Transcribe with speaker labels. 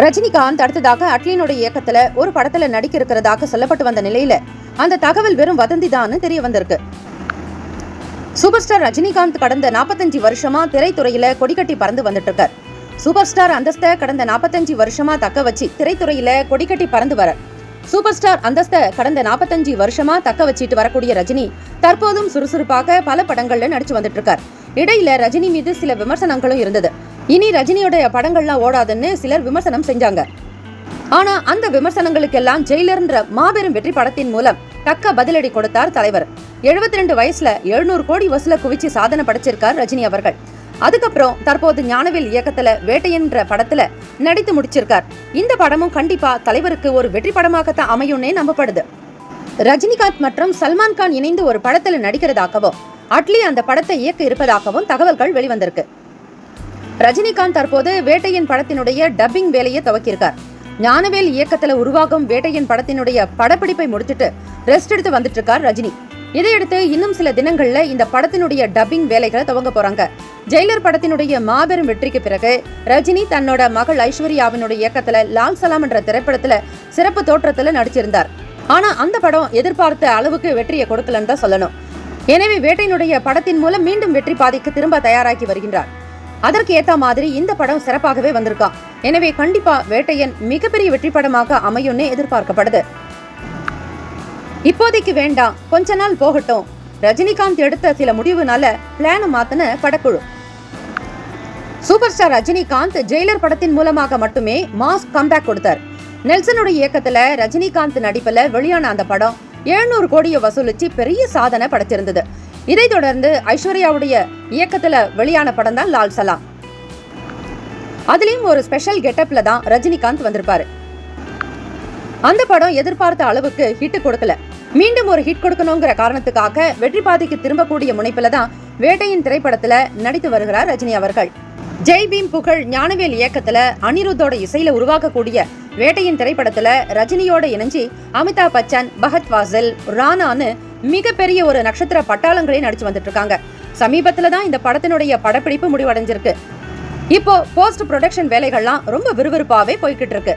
Speaker 1: ரஜினிகாந்த் அடுத்ததாக அட்லியினுடைய இயக்கத்துல ஒரு படத்துல நடிக்க இருக்கிறதாக சொல்லப்பட்டு வந்த நிலையில அந்த தகவல் வெறும் வதந்தி தான் தெரிய வந்திருக்கு. சூப்பர் ஸ்டார் ரஜினிகாந்த் கடந்த 45 வருஷமா திரைத்துறையில கொடிக்கட்டி பறந்து வந்துட்டு இருக்கார். சூப்பர் ஸ்டார் அந்தஸ்தை கடந்த 45 வருஷமா தக்க வச்சு திரைத்துறையில கொடிக்கட்டி பறந்து வர சூப்பர் ஸ்டார் அந்தஸ்தை கடந்த 45 வருஷமா தக்க வச்சிட்டு வரக்கூடிய ரஜினி தற்போதும் சுறுசுறுப்பாக பல படங்கள்ல நடிச்சு வந்துட்டு இருக்கார். இடையில ரஜினி மீது சில விமர்சனங்களும் இருந்தது. இனி ரஜினியோட படங்கள்லாம் ஓடாதுன்னு சிலர் விமர்சனம் செஞ்சாங்க. ஆனா அந்த விமர்சனங்களுக்கெல்லாம் ஜெயிலர்ன்ற மாபெரும் வெற்றி படத்தின் மூலம் தக்க பதிலடி கொடுத்தார் தலைவர். 72 வயசுல 700 கோடி வசூல குவிச்சு சாதனை படைச்சிருக்கார் ரஜினி அவர்கள். அதுக்கப்புறம் தற்போது ஞானவேல் இயக்கத்துல வேட்டையன்ற படத்துல நடித்து முடிச்சிருக்கார். இந்த படமும் கண்டிப்பா தலைவருக்கு ஒரு வெற்றி படமாகத்தான் அமையும்னே நம்பப்படுது. ரஜினிகாந்த் மற்றும் சல்மான் கான் இணைந்து ஒரு படத்துல நடிக்கிறதாகவும் அட்லி அந்த படத்தை இயக்க இருப்பதாகவும் தகவல்கள் வெளிவந்திருக்கு. ரஜினிகாந்த் தற்போது வேட்டையன் படத்தினுடைய டப்பிங் வேலையை துவக்கியிருக்கார். ஞானவேல் இயக்கத்துல உருவாகும் வேட்டையன் படத்தினுடைய படப்பிடிப்பை முடிச்சுட்டு ரெஸ்ட் எடுத்து வந்துட்டு இருக்கார் ரஜினி. இதையடுத்து இன்னும் சில தினங்கள்ல இந்த படத்தினுடைய டப்பிங் வேலைகளை துவங்க போறாங்க. ஜெயிலர் படத்தினுடைய மாபெரும் வெற்றிக்கு பிறகு ரஜினி தன்னோட மகள் ஐஸ்வர்யாவினுடைய இயக்கத்துல லால் சலாம் என்ற திரைப்படத்துல சிறப்பு தோற்றத்துல நடிச்சிருந்தார். ஆனா அந்த படம் எதிர்பார்த்த அளவுக்கு வெற்றியை கொடுக்கலன்னு தான் சொல்லணும். எனவே வேட்டையினுடைய படத்தின் மூலம் மீண்டும் வெற்றி பாதைக்கு திரும்ப தயாராகி வருகின்றார். அதற்கு ஏத்த மாதிரி இந்த படம் சிறப்பாகவே வந்திருக்கான். எனவே கண்டிப்பா வேட்டையன் மிகப்பெரிய வெற்றி படமாக அமையும்னு எதிர்பார்க்கப்படுது. இப்போதைக்கு வேண்டாம், கொஞ்ச நாள் போகட்டும். ரஜினிகாந்த் எடுத்த சில முடிவுனால பிளான மாத்தின படக்குழு. சூப்பர் ஸ்டார் ரஜினிகாந்த் ஜெயிலர் படத்தின் மூலமாக மட்டுமே மாஸ் கம்பேக் கொடுத்தார். நெல்சனுடைய இயக்கத்துல ரஜினிகாந்த் நடிப்புல வெளியான அந்த படம் 700 கோடியை வசூலிச்சு பெரிய சாதனை படைச்சிருந்தது. இதை தொடர்ந்து ஐஸ்வர்யாவுடைய இயக்கத்துல வெளியான படம் தான் லால் சலாம். அதுலயும் ஒரு ஸ்பெஷல் கெட்டப்ல தான் ரஜினிகாந்த் வந்திருப்பாரு. அந்த படம் எதிர்பார்த்த அளவுக்கு ஹிட் கொடுக்கல. மீண்டும் ஒரு ஹிட் கொடுக்கணுங்கிற காரணத்துக்காக வெற்றி பாதைக்கு திரும்பக்கூடிய முனைப்புல தான் வேட்டையின் திரைப்படத்துல நடித்து வருகிறார் ரஜினி அவர்கள். ஜெய் பீம் புகழ் ஞானவேல் இயக்கத்துல அனிருத்தோட இசையில உருவாக்கக்கூடிய வேட்டையின் திரைப்படத்துல ரஜினியோட இணைஞ்சி அமிதாப் பச்சன், பகத் வாசல், ராணான்னு மிகப்பெரிய ஒரு நட்சத்திர பட்டாளங்களே நடிச்சு வந்துட்டு இருக்காங்க. சமீபத்துல தான் இந்த படத்தினுடைய படப்பிடிப்பு முடிவடைஞ்சிருக்கு. இப்போ போஸ்ட் ப்ரொடக்ஷன் வேலைகள்லாம் ரொம்ப விறுவிறுப்பாவே போய்கிட்டு இருக்கு.